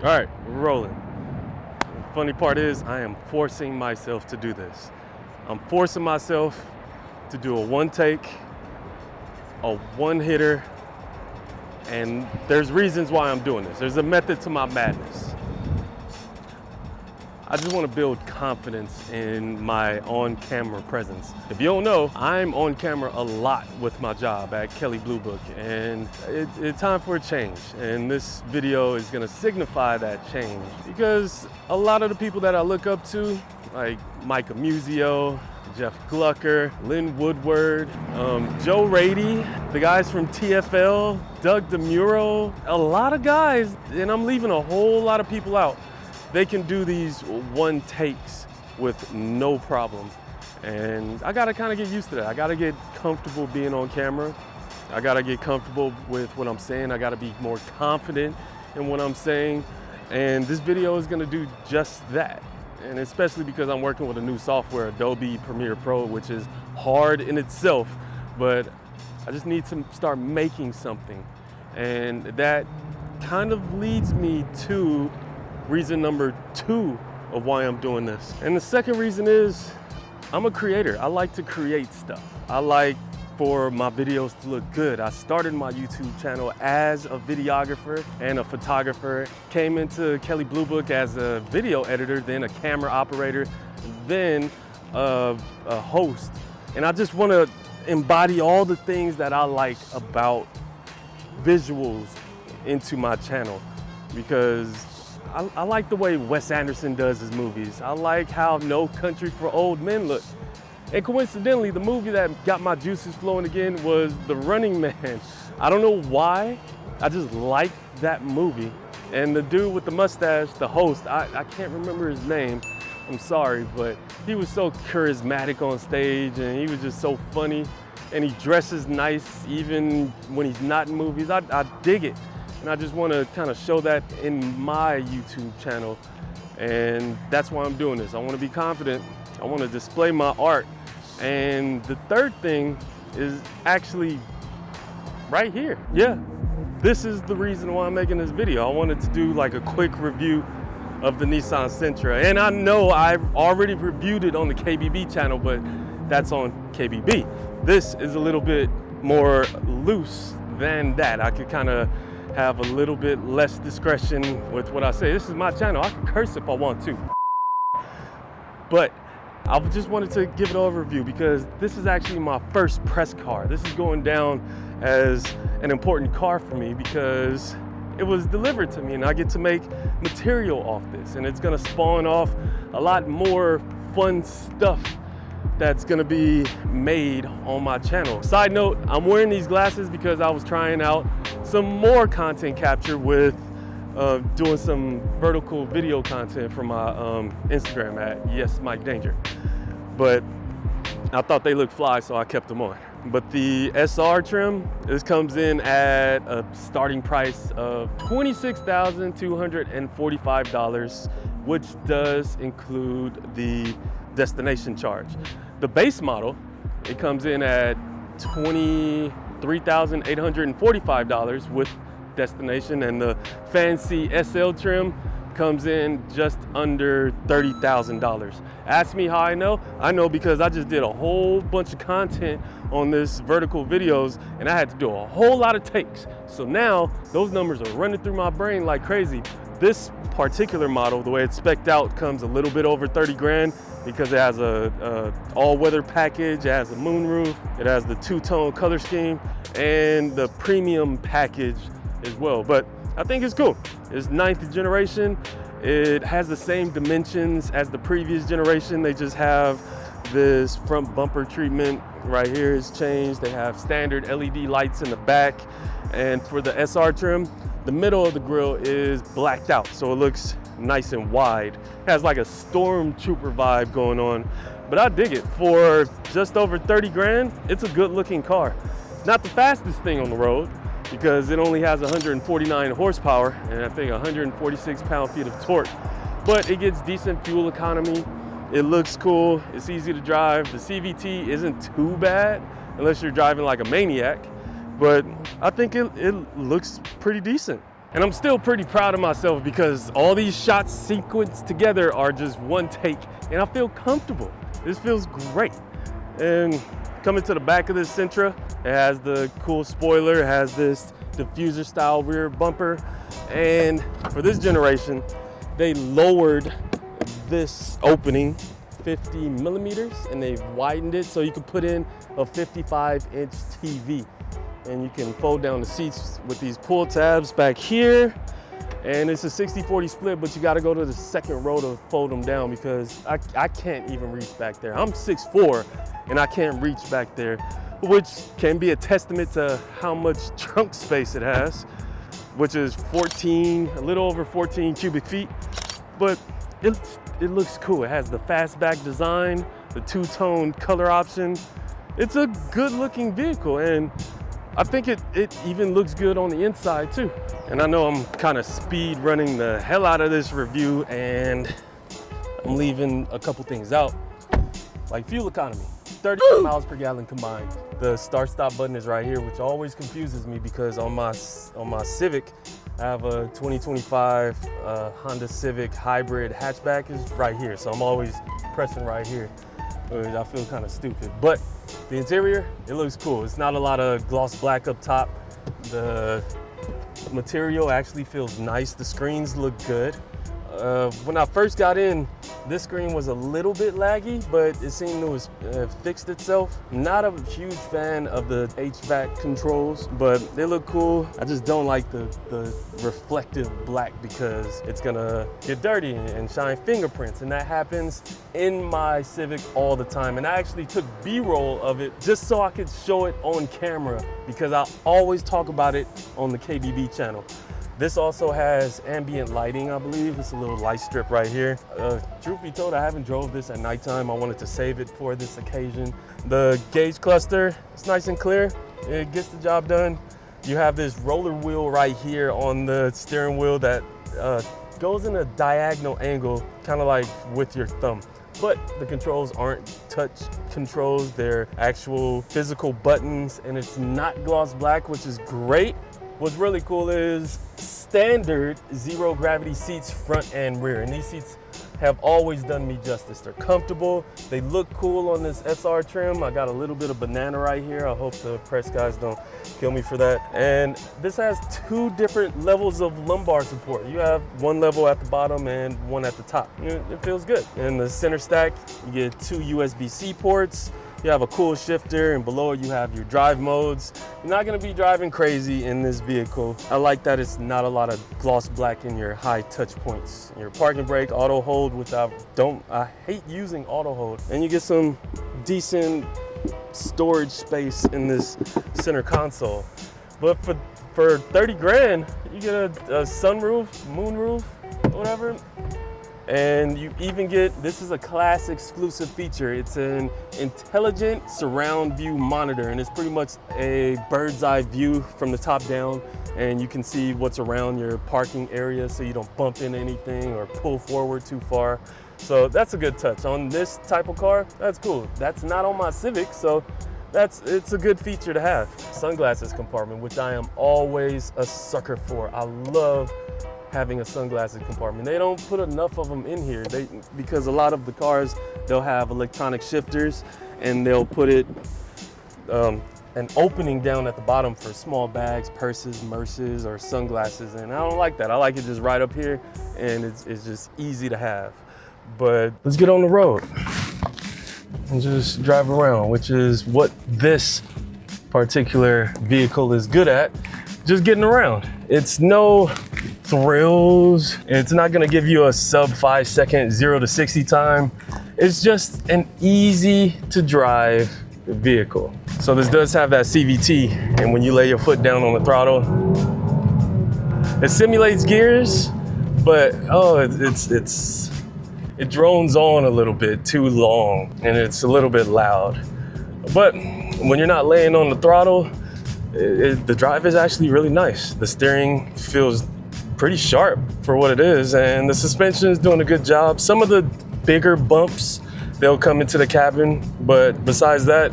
All right, we're rolling. The funny part is I am forcing myself to do this. I'm forcing myself to do a one take, a one hitter, and there's reasons why I'm doing this. There's a method to my madness. I just want to build confidence in my on-camera presence. If you don't know, I'm on camera a lot with my job at Kelley Blue Book, and it's time for a change. And this video is going to signify that change because a lot of the people that I look up to, like Mike Amusio, Jeff Glucker, Lynn Woodward, Joe Rady, the guys from TFL, Doug DeMuro, a lot of guys, and I'm leaving a whole lot of people out. They can do these one takes with no problem. And I gotta kind of get used to that. I gotta get comfortable being on camera. I gotta get comfortable with what I'm saying. I gotta be more confident in what I'm saying. And this video is gonna do just that. And especially because I'm working with a new software, Adobe Premiere Pro, which is hard in itself, but I just need to start making something. And that kind of leads me to reason number 2 of why I'm doing this. And the second reason is I'm a creator. I like to create stuff. I like for my videos to look good. I started my YouTube channel as a videographer and a photographer, came into Kelley Blue Book as a video editor, then a camera operator, then a host. And I just want to embody all the things that I like about visuals into my channel, because I like the way Wes Anderson does his movies. I like how No Country for Old Men look. And coincidentally, the movie that got my juices flowing again was The Running Man. I don't know why, I just like that movie. And the dude with the mustache, the host, I can't remember his name, I'm sorry, but he was so charismatic on stage and he was just so funny. And he dresses nice even when he's not in movies. I dig it. And I just want to kind of show that in my YouTube channel. And that's why I'm doing this. I want to be confident. I want to display my art. And the third thing is actually right here. Yeah, this is the reason why I'm making this video. I wanted to do like a quick review of the Nissan Sentra. And I know I've already reviewed it on the KBB channel, but that's on KBB. This is a little bit more loose than that. I could kind of have a little bit less discretion with what I say. This is my channel. I can curse if I want to. But I just wanted to give it an overview because this is actually my first press car. This is going down as an important car for me because it was delivered to me and I get to make material off this, and it's gonna spawn off a lot more fun stuff that's gonna be made on my channel. Side note, I'm wearing these glasses because I was trying out some more content capture with doing some vertical video content for my Instagram at Yes Mike Danger. But I thought they looked fly, so I kept them on. But the SR trim, this comes in at a starting price of $26,245, which does include the destination charge. The base model, it comes in at $23,845 with destination, and the fancy SL trim comes in just under $30,000. Ask me how I know. I know because I just did a whole bunch of content on this vertical videos and I had to do a whole lot of takes. So now those numbers are running through my brain like crazy. This particular model, the way it's spec'd out, comes a little bit over 30 grand because it has a all-weather package, it has a moonroof, it has the two-tone color scheme, and the premium package as well. But I think it's cool. It's 9th generation. It has the same dimensions as the previous generation. They just have this front bumper treatment right here is changed. They have standard LED lights in the back. And for the SR trim, the middle of the grille is blacked out, so it looks nice and wide. It has like a stormtrooper vibe going on, but I dig it. For just over 30 grand, it's a good looking car. Not the fastest thing on the road, because it only has 149 horsepower and I think 146 pound-feet of torque, but it gets decent fuel economy. It looks cool, it's easy to drive. The CVT isn't too bad unless you're driving like a maniac, but I think it looks pretty decent. And I'm still pretty proud of myself because all these shots sequenced together are just one take, and I feel comfortable. This feels great. And coming to the back of this Sentra, it has the cool spoiler, it has this diffuser style rear bumper. And for this generation, they lowered this opening 50 millimeters and they've widened it so you can put in a 55-inch TV. And you can fold down the seats with these pull tabs back here. And it's a 60-40 split, but you gotta go to the second row to fold them down because I can't even reach back there. I'm 6'4" and I can't reach back there, which can be a testament to how much trunk space it has, which is a little over 14 cubic feet. But it looks cool. It has the fastback design, the two-tone color option. It's a good-looking vehicle, and I think it even looks good on the inside too. And I know I'm kind of speed running the hell out of this review, and I'm leaving a couple things out, like fuel economy. 30 miles per gallon combined. The start-stop button is right here, which always confuses me because on my Civic, I have a 2025 Honda Civic hybrid hatchback is right here. So I'm always pressing right here. I feel kind of stupid. But the interior, it looks cool. It's not a lot of gloss black up top. The material actually feels nice. The screens look good. When I first got in, this screen was a little bit laggy, but it seemed to have fixed itself. Not a huge fan of the HVAC controls, but they look cool. I just don't like the reflective black because it's gonna get dirty and shine fingerprints, and that happens in my Civic all the time. And I actually took B-roll of it just so I could show it on camera because I always talk about it on the KBB channel. This also has ambient lighting, I believe. It's a little light strip right here. Truth be told, I haven't drove this at nighttime. I wanted to save it for this occasion. The gauge cluster, it's nice and clear. It gets the job done. You have this roller wheel right here on the steering wheel that goes in a diagonal angle, kind of like with your thumb. But the controls aren't touch controls. They're actual physical buttons, and it's not gloss black, which is great. What's really cool is standard zero gravity seats front and rear, and these seats have always done me justice. They're comfortable, they look cool on this SR trim. I got a little bit of banana right here. I hope the press guys don't kill me for that. And this has two different levels of lumbar support. You have one level at the bottom and one at the top. It feels good. In the center stack, you get two USB-C ports. You have a cool shifter, and below it you have your drive modes. You're not gonna be driving crazy in this vehicle. I like that it's not a lot of gloss black in your high touch points. Your parking brake, auto hold, which I hate using auto hold. And you get some decent storage space in this center console. But for 30 grand, you get a sunroof, moonroof, whatever. And you even get, this is a class exclusive feature. It's an intelligent surround view monitor, and it's pretty much a bird's eye view from the top down, and you can see what's around your parking area so you don't bump into anything or pull forward too far. So that's a good touch. On this type of car, that's cool. That's not on my Civic, so it's a good feature to have. Sunglasses compartment, which I am always a sucker for. I love having a sunglasses compartment. They don't put enough of them in here because a lot of the cars, they'll have electronic shifters and they'll put it an opening down at the bottom for small bags, purses, merces, or sunglasses, and I don't like that. I like it just right up here, and it's just easy to have. But let's get on the road and just drive around, which is what this particular vehicle is good at, just getting around. It's no thrills. It's not gonna give you a sub 5 second 0 to 60 time. It's just an easy to drive vehicle. So this does have that CVT, and when you lay your foot down on the throttle, it simulates gears, but it drones on a little bit too long, and it's a little bit loud. But when you're not laying on the throttle, the drive is actually really nice. The steering feels pretty sharp for what it is, and the suspension is doing a good job. Some of the bigger bumps, they'll come into the cabin, but besides that,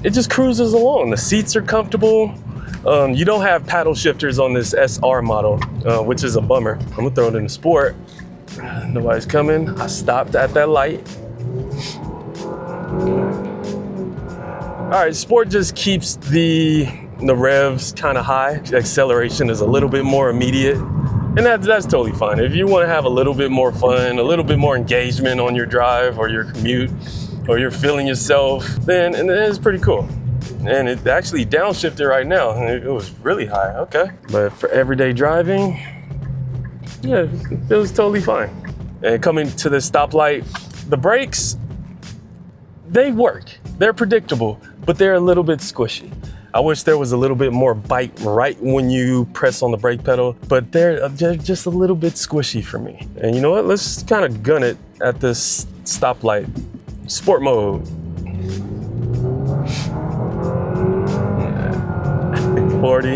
it just cruises along. The seats are comfortable. You don't have paddle shifters on this SR model, which is a bummer. I'm gonna throw it in the sport. Nobody's coming. I stopped at that light. All right, sport just keeps the revs kind of high. Acceleration is a little bit more immediate, and that's totally fine. If you want to have a little bit more fun, a little bit more engagement on your drive or your commute, or you're feeling yourself, then it's pretty cool. And it actually downshifted right now. It was really high, okay. But for everyday driving, yeah, it was totally fine. And coming to the stoplight, the brakes, they work. They're predictable, but they're a little bit squishy. I wish there was a little bit more bite right when you press on the brake pedal, but they're just a little bit squishy for me. And you know what? Let's kind of gun it at this stoplight. Sport mode. 40.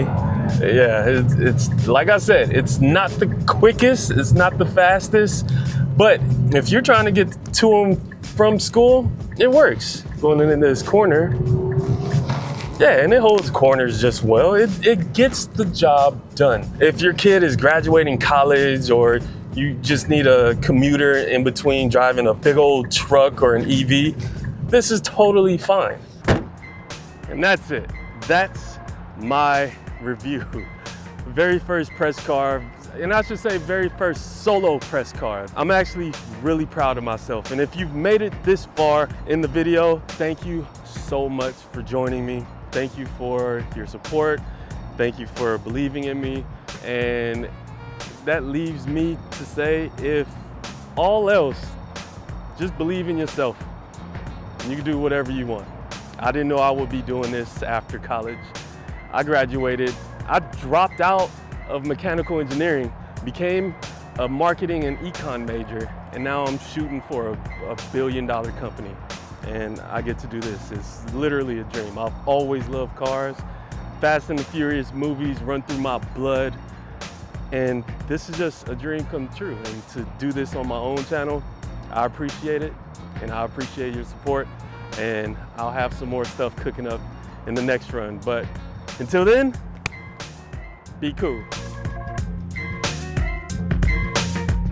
Yeah, it's like I said, it's not the quickest, it's not the fastest, but if you're trying to get to them from school, it works. Going into this corner, yeah, and it holds corners just well. It gets the job done. If your kid is graduating college, or you just need a commuter in between driving a big old truck or an EV, this is totally fine. And that's it. That's my review. Very first press car, and I should say very first solo press car. I'm actually really proud of myself. And if you've made it this far in the video, thank you so much for joining me. Thank you for your support. Thank you for believing in me. And that leaves me to say, if all else, just believe in yourself. You can do whatever you want. I didn't know I would be doing this after college. I graduated. I dropped out of mechanical engineering, became a marketing and econ major, and now I'm shooting for a billion-dollar company. And I get to do this. It's literally a dream. I've always loved cars. Fast and the Furious movies run through my blood. And this is just a dream come true. And to do this on my own channel, I appreciate it. And I appreciate your support. And I'll have some more stuff cooking up in the next run. But until then, be cool.